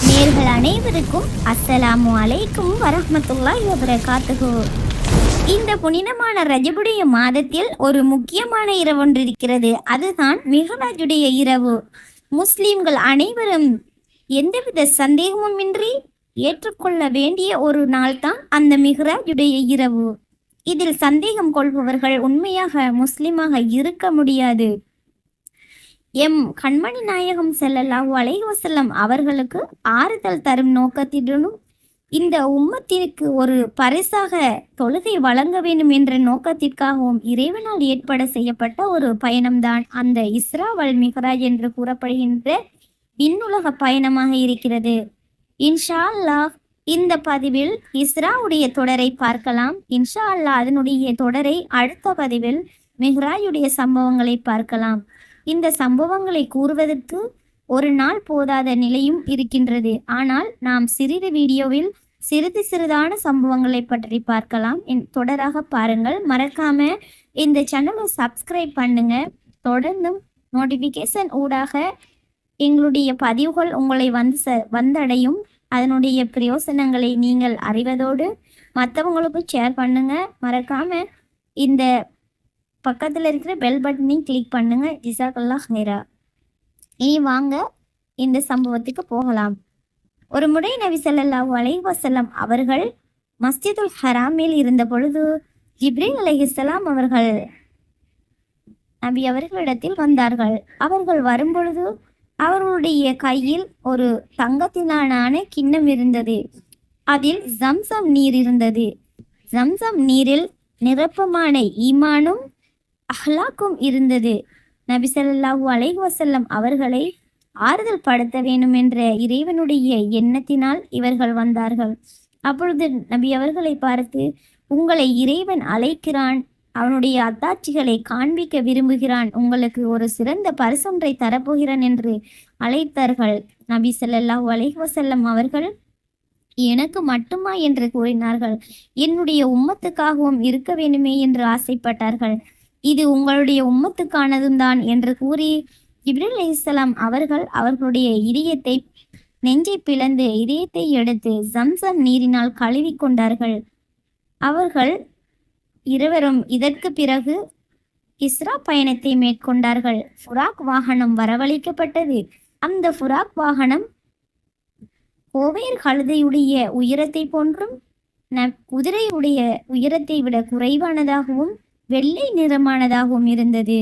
நேர்கள் அனைவருக்கும் அஸ்ஸலாமு அலைக்கும் வரஹ்மத்துல்லாஹி வபரகாத்துஹு. இந்த புனிதமான ரஜபுடைய மாதத்தில் ஒரு முக்கியமான இரவு ஒன்று இருக்கிறது. அதுதான் மிஹ்ராஜுடைய இரவு. முஸ்லிம்கள் அனைவரும் எந்தவித சந்தேகமுமின்றி ஏற்றுக்கொள்ள வேண்டிய ஒரு நாள் தான் அந்த மிஹ்ராஜுடைய இரவு. இதில் சந்தேகம் கொள்பவர்கள் உண்மையாக முஸ்லிமாக இருக்க முடியாது. எம் கண்மணி நாயகம் ஸல்லல்லாஹு அலைஹி வஸல்லம் அவர்களுக்கு ஆறுதல் தரும் நோக்கத்துடனும் இந்த உம்மத்திற்கு ஒரு பரிசாக தொழுகை வழங்க வேண்டும் என்ற நோக்கத்திற்காகவும் இறைவனால் ஏற்பட செய்யப்பட்ட ஒரு பயணம்தான் அந்த இஸ்ரா வல் மிஹ்ராஜ் என்று கூறப்படுகின்ற விண்ணுலக பயணமாக இருக்கிறது. இன்ஷா அல்லாஹ் இந்த பதிவில் இஸ்ராவுடைய தொடரை பார்க்கலாம். இன்ஷா அல்லாஹ் அதனுடைய தொடரை அடுத்த பதிவில் மிஹ்ராஜுடைய சம்பவங்களை பார்க்கலாம். இந்த சம்பவங்களை கூறுவதற்கு ஒரு நாள் போதாத நிலையும் இருக்கின்றது. ஆனால் நாம் சிறிது வீடியோவில் சிறிதான சம்பவங்களை பற்றி பார்க்கலாம். தொடராக பாருங்கள். மறக்காம இந்த சேனலை சப்ஸ்கிரைப் பண்ணுங்க. தொடர்ந்தும் நோட்டிஃபிகேஷன் ஊடாக எங்களுடைய பதிவுகள் உங்களை வந்தடையும். அதனுடைய பிரயோசனங்களை நீங்கள் அறிவதோடு மற்றவங்களுக்கும் ஷேர் பண்ணுங்க. மறக்காம இந்த பக்கத்தில் இருக்கிற பெல் பட்டனையும் கிளிக் பண்ணுங்க. ஜிசாக்கல்லாஹ் ஹைரா. இனி வாங்க இந்த சம்பவத்துக்கு போகலாம். ஒரு முறை நபி ஸல்லல்லாஹு அலைஹி வஸல்லம் அவர்கள் மஸ்ஜிதுல் ஹராமில் இருந்த பொழுது ஜிப்ரீல் அலைஹிஸ்ஸலாம் அவர்கள் நபி அவர்களிடத்தில் வந்தார்கள். அவர்கள் வரும்பொழுது அவர்களுடைய கையில் ஒரு தங்கத்தினாலான கிண்ணம் இருந்தது. அதில் ஜம்சம் நீர் இருந்தது. ஜம்சம் நீரில் நிரப்பமான ஈமானும் அஹ்லாக்கும் இருந்தது. நபி ஸல்லல்லாஹு அலைஹி வஸல்லம் அவர்களை ஆறுதல் படுத்த வேண்டும் என்ற இறைவனுடைய எண்ணத்தினால் இவர்கள் வந்தார்கள். அப்பொழுது நபி அவர்களை பார்த்து, உங்களை இறைவன் அழைக்கிறான், அவனுடைய அத்தாட்சிகளை காண்பிக்க விரும்புகிறான், உங்களுக்கு ஒரு சிறந்த பரிசொன்றை தரப்போகிறான் என்று அழைத்தார்கள். நபி ஸல்லல்லாஹு அலைஹி வஸல்லம் அவர்கள் எனக்கு மட்டுமா என்று கூறினார்கள். என்னுடைய உம்மத்துக்காகவும் இருக்க வேண்டுமே என்று ஆசைப்பட்டார்கள். இது உங்களுடைய உம்மத்துக்கானதும் தான் என்று கூறி ஜிப்ரீல் அலைஹிஸ்ஸலாம் அவர்கள் அவர்களுடைய நெஞ்சை பிளந்து இதயத்தை எடுத்து ஜம்சம் நீரினால் கழுவி கொண்டார்கள். அவர்கள் இருவரும் இதற்கு பிறகு இஸ்ரா பயணத்தை மேற்கொண்டார்கள். ஃபுராக் வாகனம் வரவழைக்கப்பட்டது. அந்த ஃபுராக் வாகனம் கோவேர் கழுதையுடைய உயரத்தை போன்றும் குதிரையுடைய உயரத்தை விட குறைவானதாகவும் வெள்ளை நிறமானதாகவும் இருந்தது.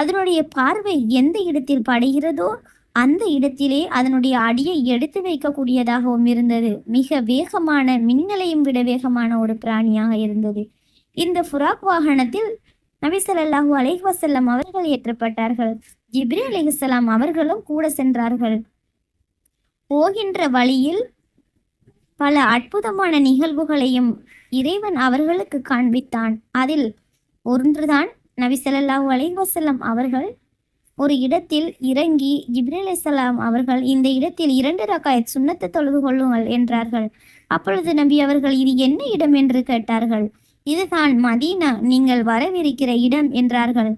அதனுடைய பார்வை எந்த இடத்தில் படுகிறதோ அந்த இடத்திலே அதனுடைய அடியை எடுத்து வைக்கக்கூடியதாகவும் இருந்தது. மிக வேகமான, மின்னலையும் விட வேகமான ஒரு பிராணியாக இருந்தது. இந்த ஃபுராக் வாகனத்தில் நபி ஸல்லல்லாஹு அலைஹி வஸல்லம் அவர்கள் ஏற்றப்பட்டார்கள். ஜிப்ரீல் அலைஹிஸ்ஸலாம் அவர்களும் கூட சென்றார்கள். போகின்ற வழியில் பல அற்புதமான நிகழ்வுகளையும் இறைவன் அவர்களுக்கு காண்பித்தான். அதில் ஒன்றுதான் நபி ஸல்லல்லாஹு அலைஹி வஸல்லம் அவர்கள் ஒரு இடத்தில் இறங்கி ஜிப்ரீல் அலைஹிஸ்ஸலாம் அவர்கள் இந்த இடத்தில் 2 ரக்காயத் சுன்னத்து தொழுது கொள்ளுங்கள் என்றார்கள். அப்பொழுது நபி அவர்கள் இது என்ன இடம் என்று கேட்டார்கள். இதுதான் மதீனா, நீங்கள் வரவிருக்கிற இடம் என்றார்கள்.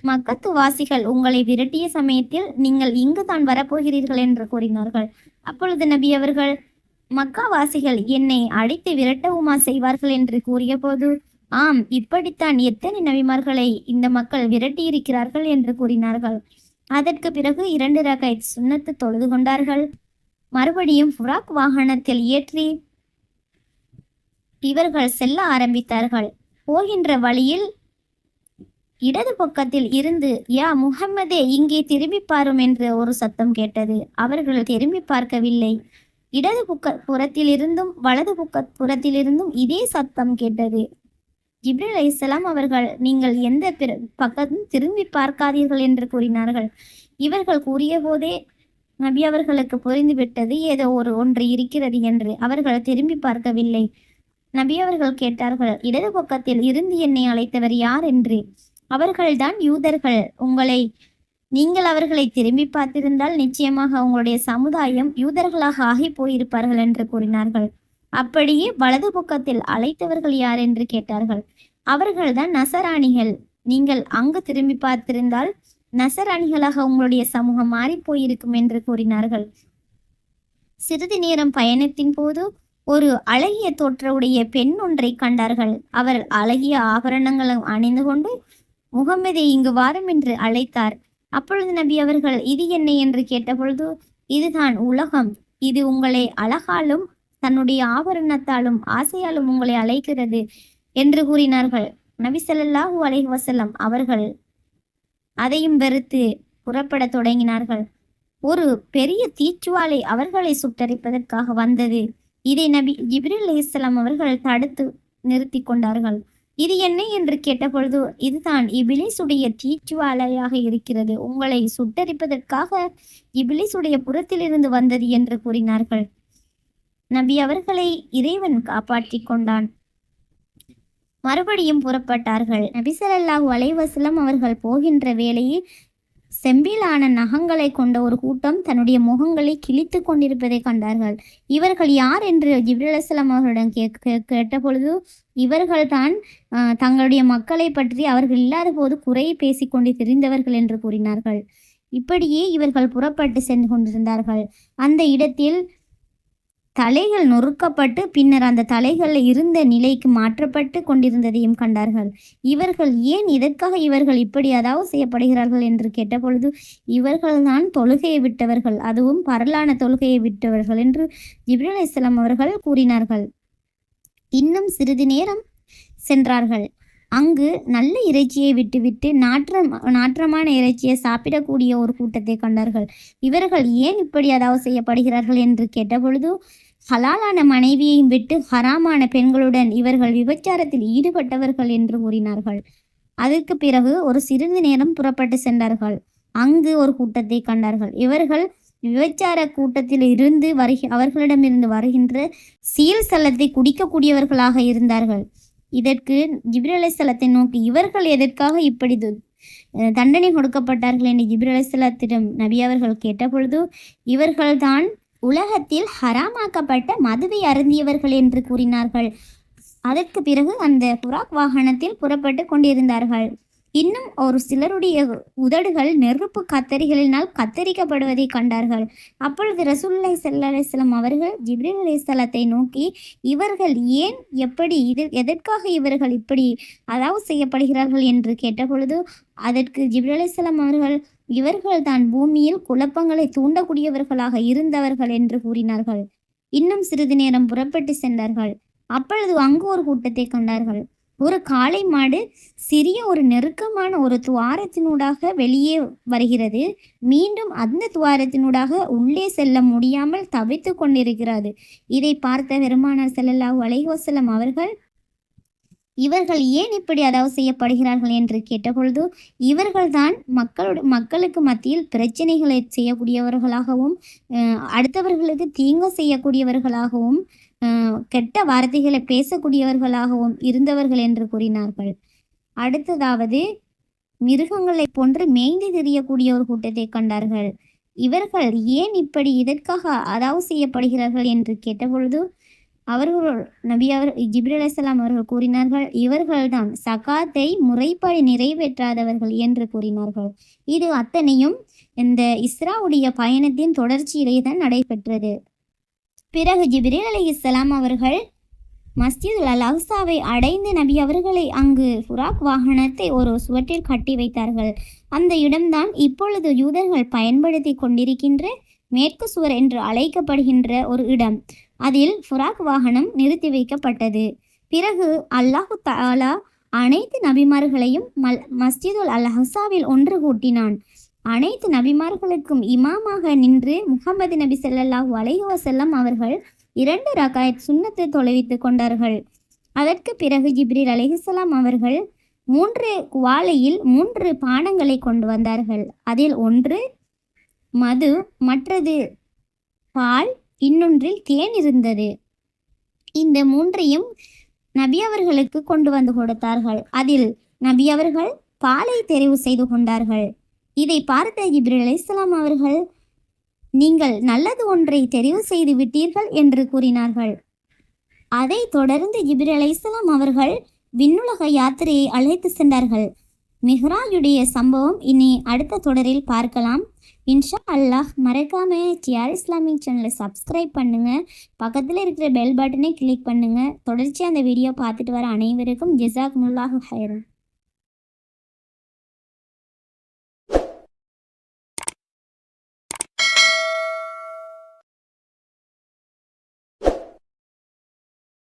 மக்கத்து வாசிகள் உங்களை விரட்டிய சமயத்தில் நீங்கள் இங்கு தான் வரப்போகிறீர்கள் என்று கூறினார்கள். அப்பொழுது நபி அவர்கள், மக்கா வாசிகள் என்னை அடித்து விரட்டவுமா செய்வார்கள் என்று கூறிய போது, ஆம், இப்படித்தான் எத்தனை நபிமார்களை இந்த மக்கள் விரட்டியிருக்கிறார்கள் என்று கூறினார்கள். அதற்கு பிறகு 2 ரக்காயத் சுன்னத்து தொழுது கொண்டார்கள். மறுபடியும் ஃபுராக் வாகனத்தில் ஏற்றி இவர்கள் செல்ல ஆரம்பித்தார்கள். போகின்ற வழியில் இடது பக்கத்தில் இருந்து, யா முஹம்மதே, இங்கே திரும்பி பாரும் என்று ஒரு சத்தம் கேட்டது. அவர்கள் திரும்பி பார்க்கவில்லை. இடது புறத்திலிருந்தும் வலது புறத்திலிருந்தும் இதே சத்தம் கேட்டது. ஜிப்ரீல் அலைஹிஸ்ஸலாம் அவர்கள், நீங்கள் எந்த பக்கத்தும் திரும்பி பார்க்காதீர்கள் என்று கூறினார்கள். இவர்கள் கூறிய போதே நபி அவர்களுக்கு புரிந்துவிட்டது ஏதோ ஒன்று இருக்கிறது என்று. அவர்கள் திரும்பி பார்க்கவில்லை. நபி அவர்கள் கேட்டார்கள், இடது பக்கத்தில் இருந்து என்னை அழைத்தவர் யார் என்று. அவர்கள்தான் யூதர்கள். நீங்கள் அவர்களை திரும்பி பார்த்திருந்தால் நிச்சயமாக உங்களுடைய சமுதாயம் யூதர்களாக ஆகி போயிருப்பார்கள் என்று கூறினார்கள். அப்படியே வலது பக்கத்தில் அழைத்தவர்கள் யார் என்று கேட்டார்கள். அவர்கள்தான் நசராணிகள். நீங்கள் அங்கு திரும்பி பார்த்திருந்தால் நசராணிகளாக உங்களுடைய சமூகம் மாறி போயிருக்கும் என்று கூறினார்கள். சிறிது நேரம் பயணத்தின் போது ஒரு அழகிய தோற்றவுடைய பெண் ஒன்றை கண்டார்கள். அவர் அழகிய ஆபரணங்களும் அணிந்து கொண்டு முகம்மதை இங்கு வாரும் என்று அழைத்தார். அப்பொழுது நபி அவர்கள் இது என்ன என்று கேட்டபொழுது, இதுதான் உலகம், இது உங்களை அழகாலும் தன்னுடைய ஆபரணத்தாலும் ஆசையாலும் உங்களை அழைக்கிறது என்று கூறினார்கள். நபி ஸல்லல்லாஹு அலைஹி வஸல்லம் அவர்கள் அதையும் வெறுத்து புறப்படத் தொடங்கினார்கள். ஒரு பெரிய தீச்சுவாலை அவர்களை சுட்டரிப்பதற்காக வந்தது. இதை நபி ஜிப்ரீல் அலைஹிஸ்ஸலாம் அவர்கள் தடுத்து நிறுத்தி கொண்டார்கள். இது என்ன என்று கேட்டபொழுது, இதுதான் இபிலிசுடைய தீச்சுவாலையாக இருக்கிறது, உங்களை சுட்டரிப்பதற்காக இபிலிசுடைய புறத்திலிருந்து வந்தது என்று கூறினார்கள். நபி அவர்களை இறைவன் காப்பாற்றி கொண்டான். மறுபடியும் புறப்பட்டார்கள். நபி ஸல்லல்லாஹு அலைஹி வஸல்லம் அவர்கள் போகின்ற வேளையில் செம்பிலான நகங்களை கொண்ட ஒரு கூட்டம் தன்னுடைய முகங்களை கிழித்து கொண்டிருப்பதை கண்டார்கள். இவர்கள் யார் என்று ஜிப்ரீல் அலைஹிஸ்ஸலாம் அவர்களிடம் கேட்டபொழுது, இவர்கள் தான் தங்களுடைய மக்களை பற்றி அவர்கள் இல்லாத போது குறையை பேசிக்கொண்டு திரிந்தவர்கள் என்று கூறினார்கள். இப்படியே இவர்கள் புறப்பட்டு சென்று கொண்டிருந்தார்கள். அந்த இடத்தில் தலைகள் நொறுக்கப்பட்டு பின்னர் அந்த தலைகளில் இருந்த நிலைக்கு மாற்றப்பட்டு கொண்டிருந்ததையும் கண்டார்கள். இவர்கள் ஏன் இதற்காக இவர்கள் இப்படி அதாவது செய்யப்படுகிறார்கள் என்று கேட்டபொழுது, இவர்கள்தான் தொழுகையை விட்டவர்கள், அதுவும் பரலான தொழுகையை விட்டவர்கள் என்று ஜிப்ரீல் அலைஹிஸ்ஸலாம் அவர்கள் கூறினார்கள். இன்னும் சிறிது நேரம் சென்றார்கள். அங்கு நல்ல இறைச்சியை விட்டுவிட்டு நாற்றமான இறைச்சியை சாப்பிடக்கூடிய ஒரு கூட்டத்தை கண்டார்கள். இவர்கள் ஏன் இப்படி அதாவது செய்யப்படுகிறார்கள் என்று கேட்டபொழுது, ஹலாலான மனைவியையும் விட்டு ஹராமான பெண்களுடன் இவர்கள் விபச்சாரத்தில் ஈடுபட்டவர்கள் என்று கூறினார்கள். அதற்கு பிறகு ஒரு சிறிது நேரம் புறப்பட்டு சென்றார்கள். அங்கு ஒரு கூட்டத்தை கண்டார்கள். இவர்கள் விபச்சார கூட்டத்தில் இருந்து அவர்களிடமிருந்து வருகின்ற சீல் சல்லத்தை குடிக்கக்கூடியவர்களாக இருந்தார்கள். இதற்கு ஜிப்ரீல் அலைஹிஸ்ஸலாத்தை நோக்கி, இவர்கள் எதற்காக இப்படி தண்டனை கொடுக்கப்பட்டார்கள் என்று ஜிப்ரீல் அலைஹிஸ்ஸலாத்திடம் நபி அவர்கள் கேட்டபொழுது, இவர்கள்தான் உலகத்தில் ஹராமாக்கப்பட்ட மதுவை அருந்தியவர்கள் என்று கூறினார்கள். அதற்கு பிறகு அந்த புராக் வாகனத்தில் புறப்பட்டு கொண்டிருந்தார்கள். இன்னும் ஒரு சிலருடைய உதடுகள் நெருப்பு கத்தரிகளினால் கத்தரிக்கப்படுவதை கண்டார்கள். அப்பொழுது ரசூலுல்லாஹி ஸல்லல்லாஹு அலைஹி வஸல்லம் அவர்கள் ஜிப்ரீல் அலைஹிஸ்ஸலாத்தை நோக்கி, இவர்கள் ஏன் எப்படி எதற்காக இவர்கள் இப்படி அதாவது செய்யப்படுகிறார்கள் என்று கேட்டபொழுது, அதற்கு ஜிப்ரீல் அலைஹிஸ்ஸலாம் அவர்கள், இவர்கள் தான் பூமியில் குழப்பங்களை தூண்டக்கூடியவர்களாக இருந்தவர்கள் என்று கூறினார்கள். இன்னும் சிறிது நேரம் புறப்பட்டு சென்றார்கள். அப்பொழுது அங்கு ஒரு கூட்டத்தை கண்டார்கள். ஒரு காளை மாடு சிறிய ஒரு நெருக்கமான ஒரு துவாரத்தினூடாக வெளியே வருகிறது. மீண்டும் அந்த துவாரத்தினூடாக உள்ளே செல்ல முடியாமல் தவித்து கொண்டிருக்கிறது. இதை பார்த்த பெருமானார் ஸல்லல்லாஹு அலைஹி வஸல்லம் அவர்கள், இவர்கள் ஏன் இப்படி அதாவது செய்யப்படுகிறார்கள் என்று கேட்டபொழுது, இவர்கள்தான் மக்களுக்கு மத்தியில் பிரச்சனைகளை செய்யக்கூடியவர்களாகவும் அடுத்தவர்களுக்கு தீங்கு செய்யக்கூடியவர்களாகவும் கெட்ட வார்த்தைகளை பேசக்கூடியவர்களாகவும் இருந்தவர்கள் என்று கூறினார்கள். அடுத்ததாவது மிருகங்களை போன்று மேய்ந்து திரியக்கூடிய ஒரு கூட்டத்தை கண்டார்கள். இவர்கள் ஏன் இப்படி இதற்காக அதாவது செய்யப்படுகிறார்கள் என்று கேட்டபொழுது, அவர்கள் ஜிப்ரீல் அலைஹிஸ்ஸலாம் அவர்கள் கூறினார்கள், இவர்கள்தான் சகாத்தை முறைப்படி நிறைவேற்றாதவர்கள் என்று கூறினார்கள். இது அத்தனையும் இந்த இஸ்ராவுடைய பயணத்தின் தொடர்ச்சியிலே தான் நடைபெற்றது. பிறகு ஜிப்ரீல் அலைஹிஸ்ஸலாம் அவர்கள் மஸ்ஜிதுல் அல் அக்ஸாவை அடைந்து நபி அவர்களை அங்கு புராக் வாகனத்தை ஒரு சுவற்றில் கட்டி வைத்தார்கள். அந்த இடம்தான் இப்பொழுது யூதர்கள் பயன்படுத்தி கொண்டிருக்கின்ற மேற்கு சுவர் என்று அழைக்கப்படுகின்ற ஒரு இடம். அதில் புராக் வாகனம் நிறுத்தி வைக்கப்பட்டது. பிறகு அல்லாஹு தஆலா அனைத்து நபிமார்களையும் மஸ்ஜிதுல் அல் அக்ஸாவில் ஒன்று கூட்டினான். அனைத்து நபிமார்களுக்கும் இமாமாக நின்று முஹம்மது நபி ஸல்லல்லாஹு அலைஹி வஸல்லம் அவர்கள் 2 ரகாயத் சுன்னத்தை தொலைவித்து கொண்டார்கள். அதற்கு பிறகு ஜிப்ரீல் அலைஹிஸ்ஸலாம் அவர்கள் 3 குவாலையில் 3 பானங்களை கொண்டு வந்தார்கள். அதில் ஒன்று மது, மற்றது பால், இன்னொன்றில் தேன் இருந்தது. இந்த 3ஐயும் நபி அவர்களுக்கு கொண்டு வந்து கொடுத்தார்கள். அதில் நபி அவர்கள் பாலை தெரிவு செய்து கொண்டார்கள். இதை பார்த்த ஜிப்ரீல் அலைஹிஸ்ஸலாம் அவர்கள், நீங்கள் நல்லது ஒன்றை தெரிவு செய்து விட்டீர்கள் என்று கூறினார்கள். அதை தொடர்ந்து ஜிப்ரீல் அலைஹிஸ்ஸலாம் அவர்கள் விண்ணுலக யாத்திரையை அழைத்து சென்றார்கள். மிஹ்ராஜுடைய சம்பவம் இனி அடுத்த தொடரில் பார்க்கலாம். இன்ஷா அல்லாஹ் மறக்காம டிஆர் இஸ்லாமிக் சேனலை சப்ஸ்கிரைப் பண்ணுங்க. பக்கத்தில் இருக்கிற பெல் பட்டனை கிளிக் பண்ணுங்க. தொடர்ச்சியாக அந்த வீடியோ பார்த்துட்டு வர அனைவருக்கும் ஜஸாக்குமுல்லாஹு ஹைரன்.